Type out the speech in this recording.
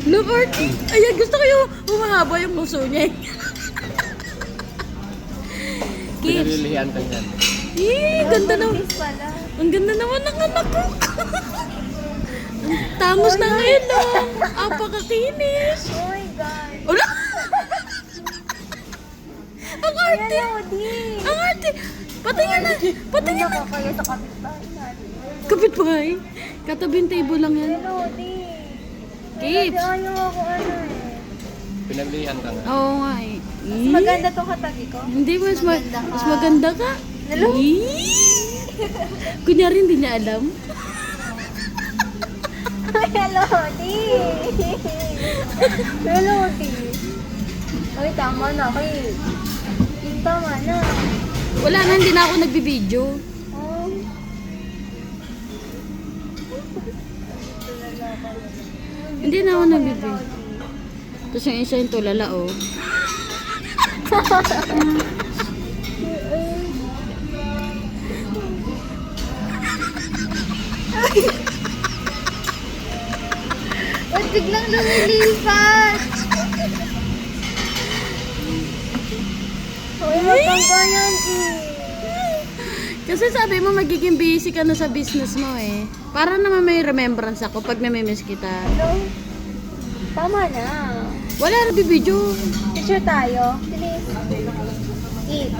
Look, Artie. Ayan, gusto ko yung humahaba yung puso niya. Kids. Pinalilihan ka niyan. Ganda na. Buntis pala. Ang ganda naman ng anak ko. Ang tangos ng ilong. Apakakinis. Oh my God. Wala. Ang arte. Ayan, Lodi. Ang arte. Patingin na. Patingin na. Nakakaya sa kapitbahay natin. Kapit ba eh? Katabing table lang yan. Ayan, Lodi. Kids. Ayaw ako ano eh. Pinaglihan ka nga. Oo nga eh. Mas maganda tong katabi ko. Hindi, Maganda ka. mas maganda ka. Hello? Kunyari hindi niya alam. Ay, Lodi. Ay, Lodi. Ay, tama na. Ay, tama na. Wala na, hindi na ako nagbibideo. Oh. Hindi na ako nagbibideo. Tapos yung isa yung tulala, oh. Ba't biglang lumilipat? Uy, matangga yan eh. Kasi sabi mo magiging busy ka na sa business mo eh. Para naman may remembrance ako pag namimiss kita. Hello? Tama na. Wala na bibideo. Picture tayo. Please. Eat.